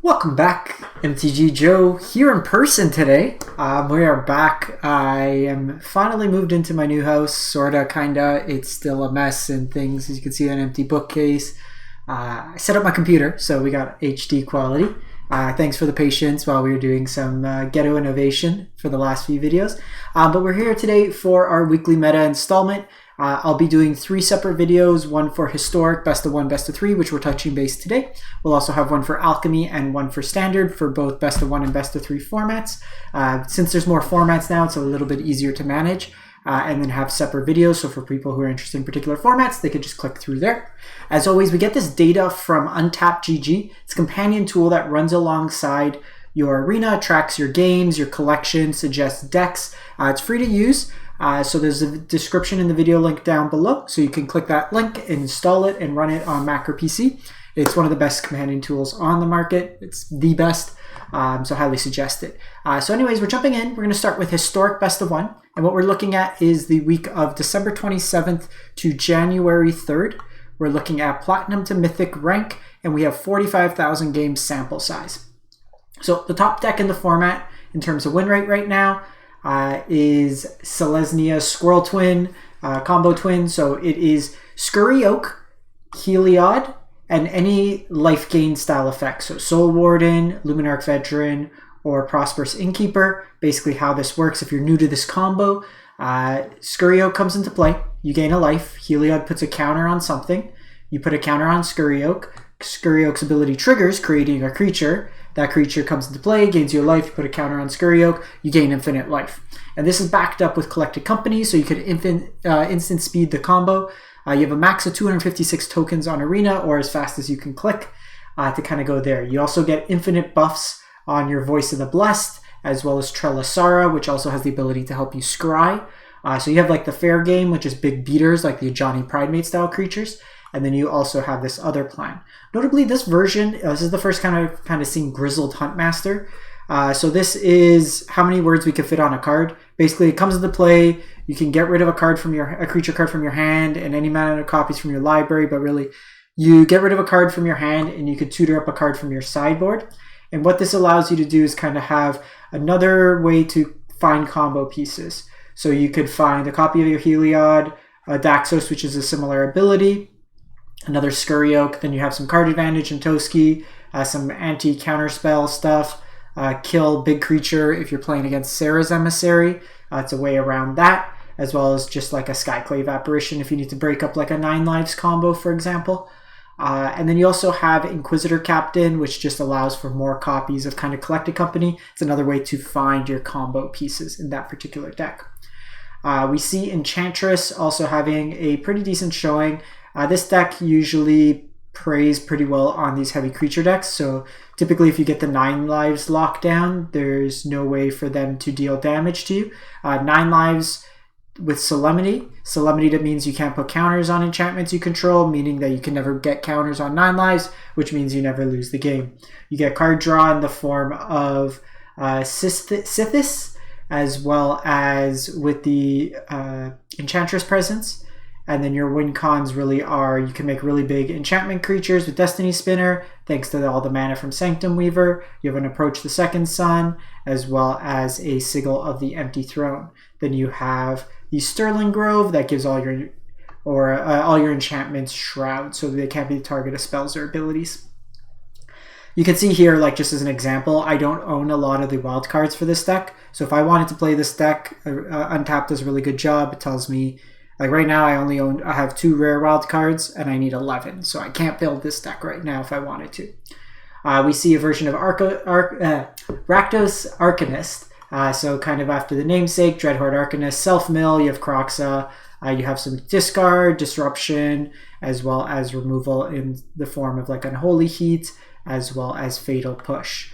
Welcome back, MTG Joe here in person today. We are back. I am finally moved into my new house, sorta, kinda. It's still a mess and things, as you can see, an empty bookcase. I set up my computer, so we got HD quality. Thanks for the patience while we were doing some ghetto innovation for the last few videos. But we're here today for our weekly meta installment. I'll be doing 3 separate videos, one for historic, best of 1, best of 3, which we're touching base today. We'll also have one for alchemy and one for standard for both best of 1 and best of 3 formats. Since there's more formats now, it's a little bit easier to manage and then have separate videos. So for people who are interested in particular formats, they could just click through there. As always, we get this data from Untapped GG. It's a companion tool that runs alongside your arena, tracks your games, your collection, suggests decks. It's free to use. So there's a description in the video link down below, so you can click that link, install it, and run it on Mac or PC. It's one of the best companion tools on the market. It's the best, so highly suggest it. So anyways, we're jumping in. We're going to start with historic best of 1, and what we're looking at is the week of December 27th to January 3rd. We're looking at platinum to mythic rank, and we have 45,000 games sample size. So the top deck in the format in terms of win rate right now is Selesnya Squirrel Twin, Combo Twin. So it is Scurry Oak, Heliod, and any life gain style effects. So Soul Warden, Luminarch Veteran, or Prosperous Innkeeper. Basically how this works, if you're new to this combo, Scurry Oak comes into play. You gain a life. Heliod puts a counter on something. You put a counter on Scurry Oak. Scurry Oak's ability triggers, creating a creature. That creature comes into play, gains you a life, you put a counter on Scurry Oak, you gain infinite life. And this is backed up with Collected Company, so you could instant speed the combo. You have a max of 256 tokens on Arena, or as fast as you can click to kind of go there. You also get infinite buffs on your Voice of the Blessed, as well as Trelasara, which also has the ability to help you scry. So you have like the fair game, which is big beaters, like the Ajani Pridemate style creatures. And then you also have this other plan. Notably, this version, this is the first kind of seeing Grizzled Huntmaster. So this is how many words we could fit on a card. Basically, it comes into play. You can get rid of a creature card from your hand and any amount of copies from your library. But really, you get rid of a card from your hand and you could tutor up a card from your sideboard. And what this allows you to do is kind of have another way to find combo pieces. So you could find a copy of your Heliod, Daxos, which is a similar ability, another Scurry Oak, then you have some card advantage in Toski, some anti-counterspell stuff, kill big creature if you're playing against Sarah's Emissary. It's a way around that, as well as just like a Skyclave Apparition if you need to break up like a 9 lives combo, for example. And then you also have Inquisitor Captain, which just allows for more copies of kind of Collected Company. It's another way to find your combo pieces in that particular deck. We see Enchantress also having a pretty decent showing. This deck usually preys pretty well on these heavy creature decks, so typically if you get the 9 lives locked down, there's no way for them to deal damage to you. 9 lives with Solemnity. Solemnity, that means you can't put counters on enchantments you control, meaning that you can never get counters on 9 lives, which means you never lose the game. You get card draw in the form of Sithis, as well as with the Enchantress Presence. And then your win cons really are, you can make really big enchantment creatures with Destiny Spinner, thanks to all the mana from Sanctum Weaver. You have an Approach the Second Sun, as well as a Sigil of the Empty Throne. Then you have the Sterling Grove that gives all your enchantments Shroud, so they can't be the target of spells or abilities. You can see here, like just as an example, I don't own a lot of the wild cards for this deck. So if I wanted to play this deck, Untapped does a really good job. It tells me, like right now, I have 2 rare wild cards and I need 11, so I can't build this deck right now if I wanted to. We see a version of Rakdos Arcanist, so kind of after the namesake, Dreadhorde Arcanist, self-mill, you have Kroxa, you have some discard, disruption, as well as removal in the form of like Unholy Heat, as well as Fatal Push.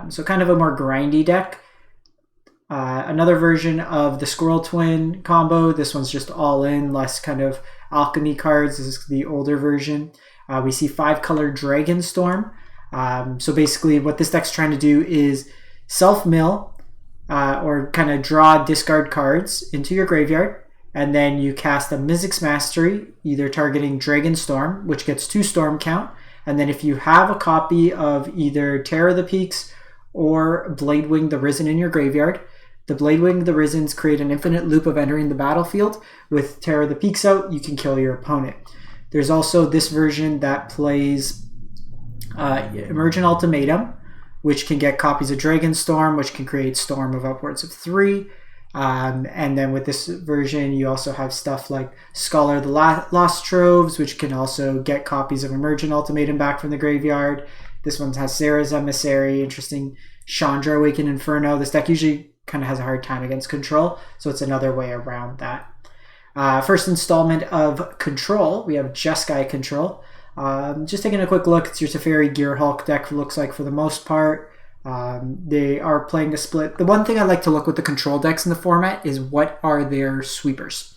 So kind of a more grindy deck. Another version of the Squirrel Twin combo. This one's just all in, less kind of alchemy cards. This is the older version. We see 5-color Dragonstorm. So basically what this deck's trying to do is self-mill or kind of draw discard cards into your graveyard. And then you cast a Mizzix Mastery, either targeting Dragonstorm, which gets 2 storm count, And then if you have a copy of either Terror of the Peaks or Bladewing the Risen in your graveyard, the Bladewing the Risens create an infinite loop of entering the battlefield. With Terror of the Peaks out, you can kill your opponent. There's also this version that plays Emergent Ultimatum, which can get copies of Dragonstorm, which can create Storm of upwards of 3. And then with this version, you also have stuff like Scholar of the Lost Troves, which can also get copies of Emergent Ultimatum back from the graveyard. This one has Sarah's Emissary, interesting Chandra Awakened Inferno. This deck usually kind of has a hard time against control, so it's another way around that. First installment of Control, we have Jeskai Control. Just taking a quick look, it's your Teferi Gearhulk deck, looks like, for the most part. They are playing a split. The one thing I like to look with the control decks in the format is what are their sweepers.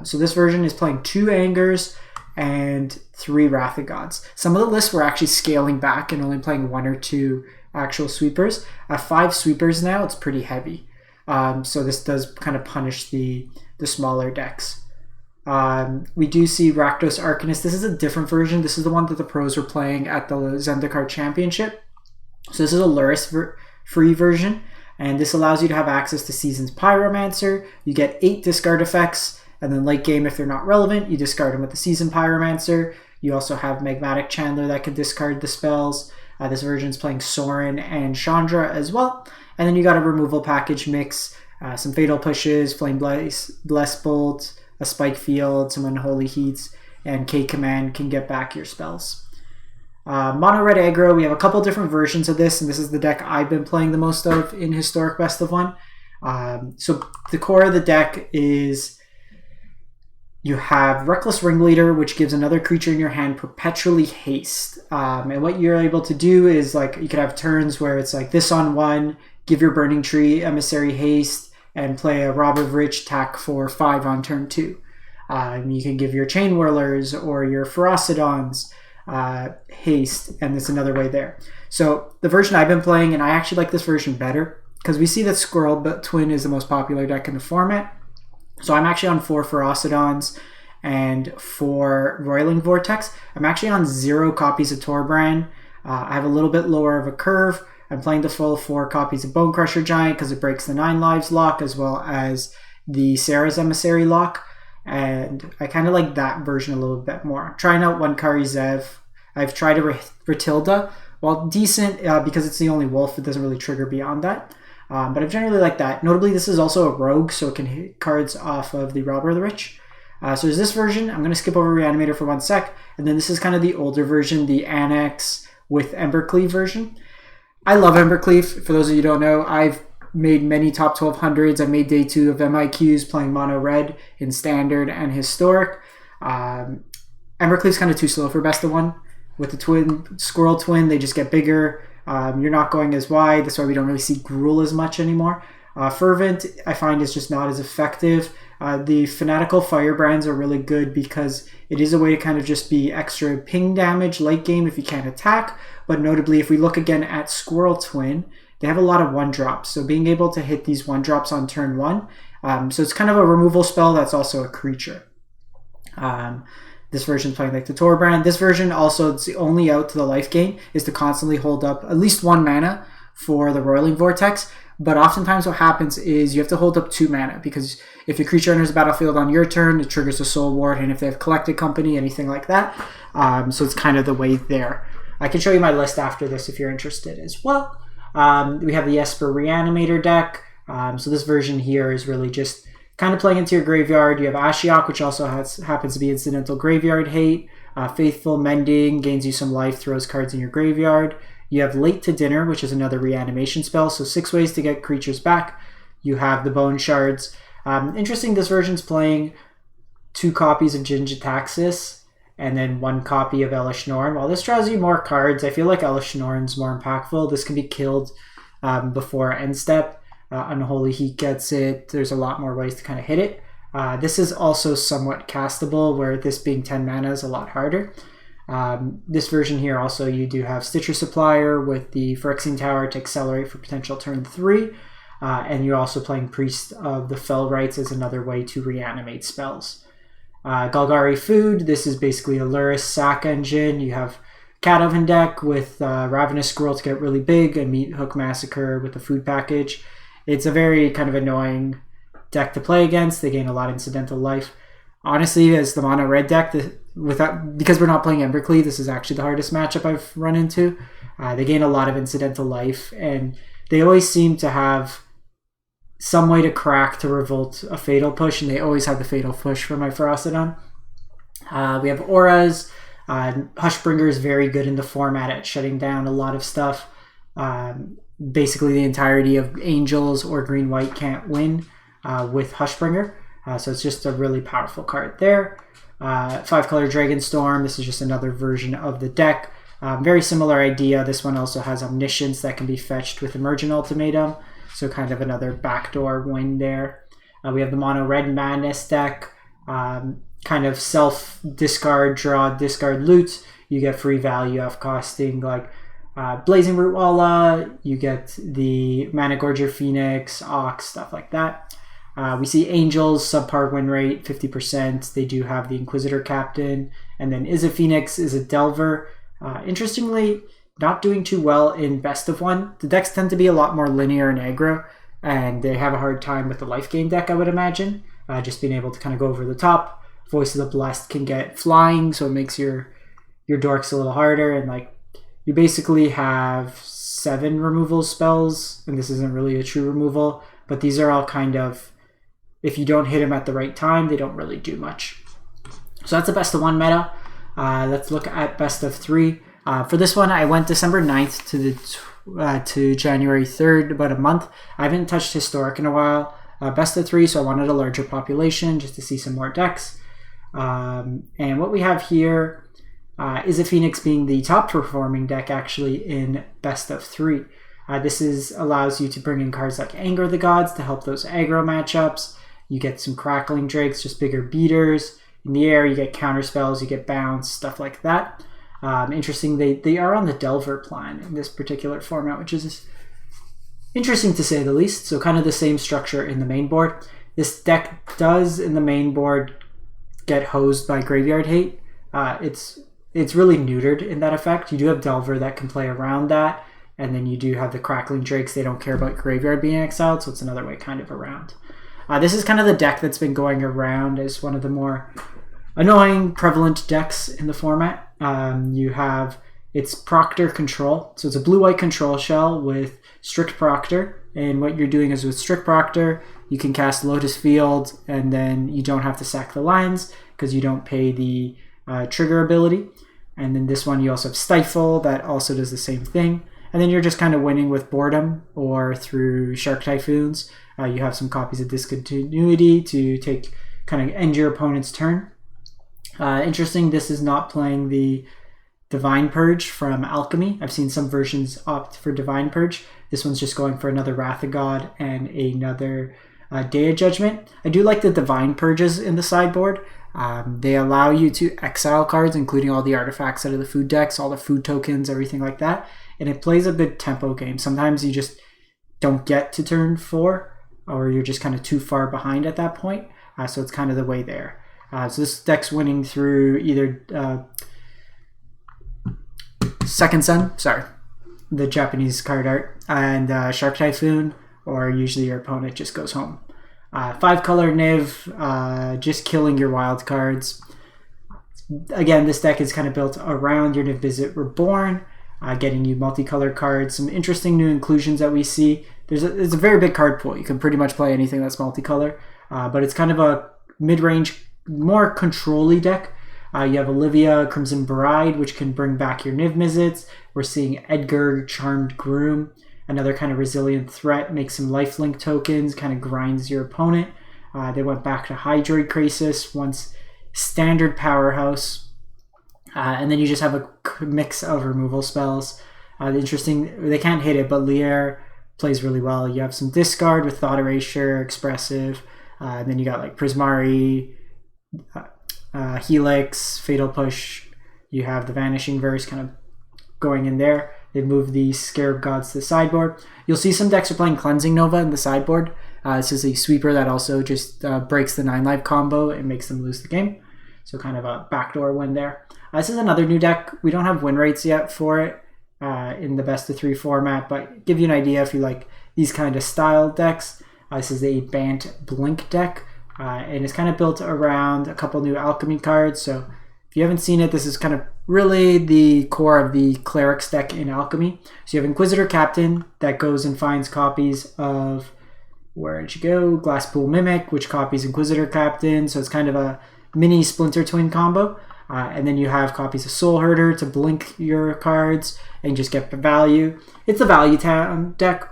So this version is playing 2 Angers and 3 Wrath of Gods. Some of the lists were actually scaling back and only playing 1 or 2 actual sweepers. 5 sweepers now, it's pretty heavy. So this does kind of punish the smaller decks. We do see Rakdos Arcanist. This is a different version. This is the one that the pros were playing at the Zendikar Championship. So this is a Luris free version, and this allows you to have access to Season's Pyromancer. You get 8 discard effects, and then late game, if they're not relevant, you discard them with the Season Pyromancer. You also have Magmatic Chandler that can discard the spells. This version is playing Sorin and Chandra as well. And then you got a removal package mix, some Fatal Pushes, Flame Bless Bolt, a Spike Field, some Unholy Heats, and K-Command can get back your spells. Mono Red Aggro, we have a couple different versions of this, and this is the deck I've been playing the most of in Historic Best of 1. So the core of the deck is you have Reckless Ringleader, which gives another creature in your hand perpetually haste. And what you're able to do is, like, you could have turns where it's like this on 1, give your Burning Tree Emissary haste, and play a Rob of Rich attack for 5 on turn 2. You can give your Chain Whirlers or your Ferocidons haste, and it's another way there. So the version I've been playing, and I actually like this version better, because we see that Squirrel Twin is the most popular deck in the format. So I'm actually on 4 Ferocidons and 4 Roiling Vortex. I'm actually on 0 copies of Torbran. I have a little bit lower of a curve. I'm playing the full 4 copies of Bonecrusher Giant because it breaks the 9 lives lock, as well as the Sarah's Emissary lock. And I kind of like that version a little bit more. I'm trying out one Kari Zev. I've tried a Ratilda. While decent, because it's the only wolf, it doesn't really trigger beyond that. But I generally like that. Notably, this is also a rogue, so it can hit cards off of the Robber of the Rich. So there's this version. I'm going to skip over Reanimator for 1 sec. And then this is kind of the older version, the Annex with Embercleave version. I love Embercleave. For those of you who don't know, I've made many top 1200s. I've made day 2 of MIQs playing mono red in standard and historic. Embercleave's kind of too slow for best of 1. With the Squirrel Twin, they just get bigger. You're not going as wide. That's why we don't really see Gruul as much anymore. Fervent, I find, is just not as effective. The Fanatical Firebrands are really good because it is a way to kind of just be extra ping damage late game if you can't attack. But notably, if we look again at Squirrel Twin, they have a lot of 1-drops. So being able to hit these 1-drops on turn 1. So it's kind of a removal spell that's also a creature. This version playing like the Torbrand. This version also, it's the only out to the life gain is to constantly hold up at least 1 mana for the Roiling Vortex. But oftentimes what happens is you have to hold up 2 mana, because if a creature enters the battlefield on your turn, it triggers a Soul Ward, and if they have Collected Company, anything like that. So it's kind of the way there. I can show you my list after this if you're interested as well. We have the Esper Reanimator deck. So this version here is really just kind of playing into your graveyard. You have Ashiok, which also happens to be incidental graveyard hate. Faithful Mending gains you some life, throws cards in your graveyard. You have Late to Dinner, which is another reanimation spell. So 6 ways to get creatures back. You have the Bone Shards. Interesting, this version's playing 2 copies of Jin-Gitaxias and then 1 copy of Elesh Norn. While this draws you more cards, I feel like Elesh Norn's more impactful. This can be killed before end step. Unholy Heat gets it. There's a lot more ways to kind of hit it. This is also somewhat castable, where this being 10 mana is a lot harder. This version here also, you do have Stitcher Supplier with the Phyrexian Tower to accelerate for potential turn 3. And you're also playing Priest of the Fell Rites as another way to reanimate spells. Golgari Food, this is basically a Luris sack engine. You have Cat Oven deck with Ravenous Squirrel to get really big and Meat Hook Massacre with the food package. It's a very kind of annoying deck to play against. They gain a lot of incidental life. Honestly, as the mono red deck, because we're not playing Embercleave, this is actually the hardest matchup I've run into. They gain a lot of incidental life, and they always seem to have some way to crack to revolt a Fatal Push, and they always have the Fatal Push for my Ferocidon. We have Auras. Hushbringer is very good in the format at shutting down a lot of stuff. Basically, the entirety of Angels or Green-White can't win with Hushbringer. So it's just a really powerful card there. 5-color Dragonstorm. This is just another version of the deck. Very similar idea. This one also has Omniscience that can be fetched with Emergent Ultimatum. So kind of another backdoor win there. We have the mono red Madness deck. Kind of self-discard, draw, discard loot. You get free value off costing like Blazing Root Walla. You get the Mana Gorger Phoenix, Ox, stuff like that. We see Angels, subpar win rate, 50%. They do have the Inquisitor Captain. And then Is a Phoenix, is a Delver. Interestingly, not doing too well in best of one. The decks tend to be a lot more linear and aggro, and they have a hard time with the life gain deck, I would imagine. Just being able to kind of go over the top. Voice of the Blessed can get flying, so it makes your dorks a little harder. And like you basically have 7 removal spells, and this isn't really a true removal, but these are all kind of, if you don't hit them at the right time, they don't really do much. So that's the best of 1 meta. Let's look at best of 3. For this one, I went December 9th to January 3rd, about a month. I haven't touched Historic in a while. Best of 3, so I wanted a larger population just to see some more decks. And what we have here is a Phoenix being the top performing deck actually in best of 3. This allows you to bring in cards like Anger of the Gods to help those aggro matchups. You get some Crackling Drakes, just bigger beaters. In the air, you get counter spells, you get bounce, stuff like that. Interesting, they are on the Delver plan in this particular format, which is interesting to say the least. So kind of the same structure in the main board. This deck does, in the main board, get hosed by Graveyard Hate. It's really neutered in that effect. You do have Delver that can play around that, and then you do have the Crackling Drakes. They don't care about Graveyard being exiled, so it's another way kind of around. This is kind of the deck that's been going around as one of the more annoying, prevalent decks in the format. You have its Proctor Control. So it's a blue-white control shell with Strict Proctor. And what you're doing is with Strict Proctor, you can cast Lotus Field, and then you don't have to sack the lands because you don't pay the trigger ability. And then this one, you also have Stifle that also does the same thing. And then you're just kind of winning with Boredom or through Shark Typhoons. You have some copies of Discontinuity to kind of end your opponent's turn. Interesting, this is not playing the Divine Purge from Alchemy. I've seen some versions opt for Divine Purge. This one's just going for another Wrath of God and another Day of Judgment. I do like the Divine Purges in the sideboard. They allow you to exile cards, including all the artifacts out of the food decks, all the food tokens, everything like that. And it plays a good tempo game. Sometimes you just don't get to turn 4, or you're just kind of too far behind at that point. So it's kind of the way there. So this deck's winning through either Second Sun, the Japanese card art, and Shark Typhoon, or usually your opponent just goes home. 5-color Niv, just killing your wild cards. Again, this deck is kind of built around your Niv Visit Reborn, getting you multicolored cards. Some interesting new inclusions that we see. There's a very big card pool. You can pretty much play anything that's multicolor, but it's kind of a mid-range, more control-y deck. You have Olivia, Crimson Bride, which can bring back your Niv Visits. We're seeing Edgar, Charmed Groom, another kind of resilient threat, makes some lifelink tokens, kind of grinds your opponent. They went back to Hydroid Krasis, once standard powerhouse. And then you just have a mix of removal spells. Interesting, they can't hit it, but Lier plays really well. You have some discard with Thought Erasure, Expressive. And then you got like Prismari, Helix, Fatal Push. You have the Vanishing Verse kind of going in there. They've moved the Scarab Gods to the sideboard. You'll see some decks are playing Cleansing Nova in the sideboard. This is a sweeper that also just breaks the 9-life combo and makes them lose the game. So kind of a backdoor win there. This is another new deck. We don't have win rates yet for it in the best of 3 format, but give you an idea if you like these kind of style decks. This is a Bant Blink deck, and it's kind of built around a couple new alchemy cards. So if you haven't seen it, this is kind of really the core of the Clerics deck in alchemy. So you have Inquisitor Captain that goes and finds copies of, where did you go? Glasspool Mimic, which copies Inquisitor Captain. So it's kind of a mini Splinter Twin combo. And then you have copies of Soul Herder to blink your cards and just get the value. It's a value deck.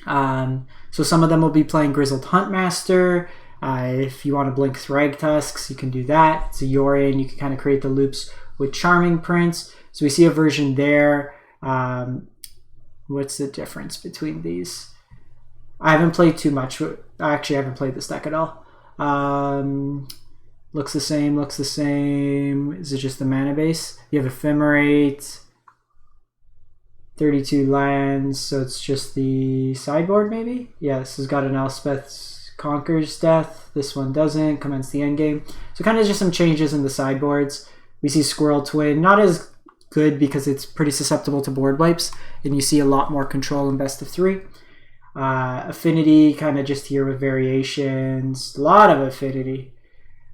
So some of them will be playing Grizzled Huntmaster. If you want to blink Thragtusks, you can do that. It's a Yorion. You can kind of create the loops with Charming Prince. So we see a version there. What's the difference between these? I haven't played too much. Actually, I haven't played this deck at all. Looks the same, looks the same. Is it just the mana base? You have Ephemerate, 32 lands, so it's just the sideboard maybe? Yeah, this has got an Elspeth's Conquers Death. This one doesn't. Commence the endgame. So kind of just some changes in the sideboards. We see Squirrel Twin, not as good because it's pretty susceptible to board wipes, and you see a lot more control in best of 3. Affinity, kind of just here with variations. A lot of Affinity.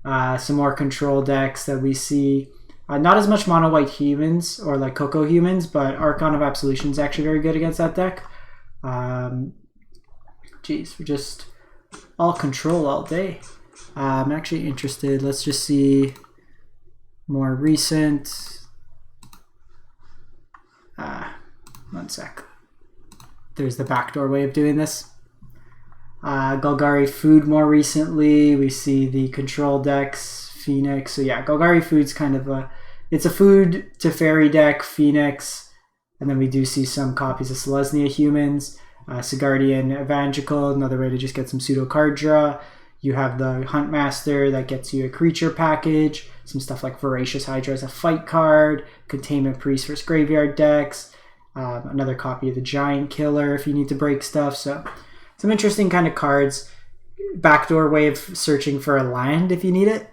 Some more control decks that we see. Not as much mono white humans or like Coco humans, but Archon of Absolution is actually very good against that deck. Geez, we're just all control all day. I'm actually interested. Let's just see more recent. One sec. There's the backdoor way of doing this. Golgari Food more recently. We see the control decks, Phoenix. So yeah, Golgari Food's kind of it's a food to fairy deck, Phoenix. And then we do see some copies of Selesnya humans. Sigardian Evangelical, another way to just get some pseudo card draw. You have the Huntmaster that gets you a creature package. Some stuff like Voracious Hydra as a fight card. Containment Priest for graveyard decks. Another copy of the Giant Killer if you need to break stuff. So some interesting kind of cards. Backdoor way of searching for a land if you need it.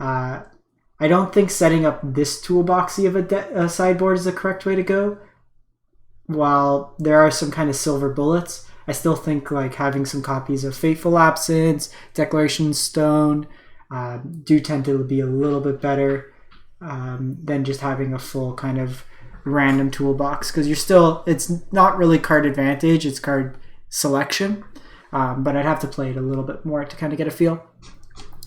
I don't think setting up this toolboxy of a sideboard is the correct way to go. While there are some kind of silver bullets, I still think like having some copies of Fateful Absence, Declaration Stone do tend to be a little bit better than just having a full kind of random toolbox, because it's not really card advantage, it's card selection, but I'd have to play it a little bit more to kind of get a feel.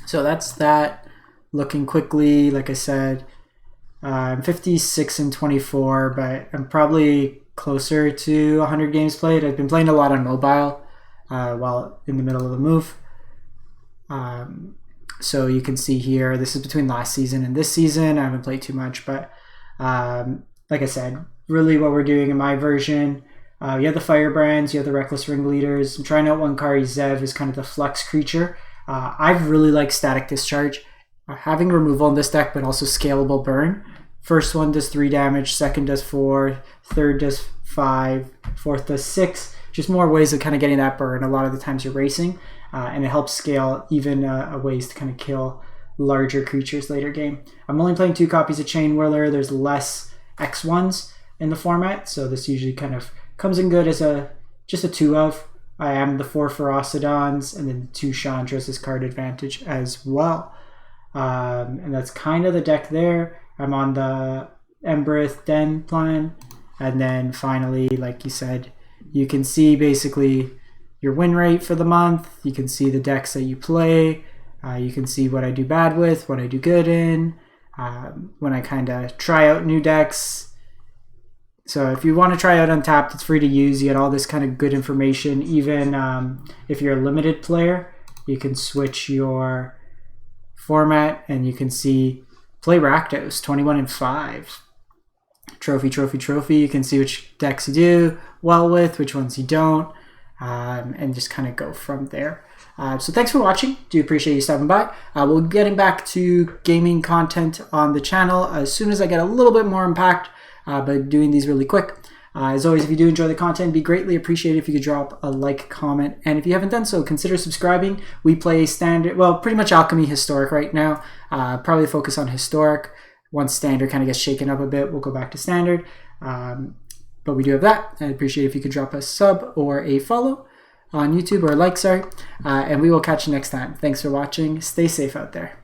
So that's that. Looking quickly, like I said, I'm 56 and 24, but I'm probably closer to 100 games played. I've been playing a lot on mobile while in the middle of a move. So you can see here, this is between last season and this season. I haven't played too much, but like I said, really what we're doing in my version, you have the Firebrands, you have the Reckless Ringleaders. I'm trying out one card, Zev is kind of the Flux creature. I really like Static Discharge. Having removal in this deck, but also scalable burn. First one does 3 damage, second does 4, third does 5, fourth does 6. Just more ways of kind of getting that burn. A lot of the times you're racing, and it helps scale even ways to kind of kill larger creatures later game. I'm only playing 2 copies of Chain Whirler. There's less X1s in the format, so this usually kind of comes in good as just a 2 of. I am the 4 Ferocidons and then 2 Chandras as card advantage as well. And that's kind of the deck there. I'm on the Embereth Den plan. And then finally, like you said, you can see basically your win rate for the month. You can see the decks that you play. You can see what I do bad with, what I do good in, when I kind of try out new decks. So if you want to try out Untapped, it's free to use. You get all this kind of good information. Even if you're a limited player, you can switch your format and you can see play Rakdos 21 and 5. Trophy. You can see which decks you do well with, which ones you don't, and just kind of go from there. So thanks for watching. Do appreciate you stopping by. We'll be getting back to gaming content on the channel as soon as I get a little bit more impact, but doing these really quick. As always, if you do enjoy the content, it'd be greatly appreciated if you could drop a like, comment, and if you haven't done so, consider subscribing. We play standard, well, pretty much Alchemy Historic right now. Probably focus on Historic. once standard kind of gets shaken up a bit, we'll go back to standard. But we do have that. I'd appreciate if you could drop a sub or a follow on YouTube, or a like, sorry. And we will catch you next time. Thanks for watching. Stay safe out there.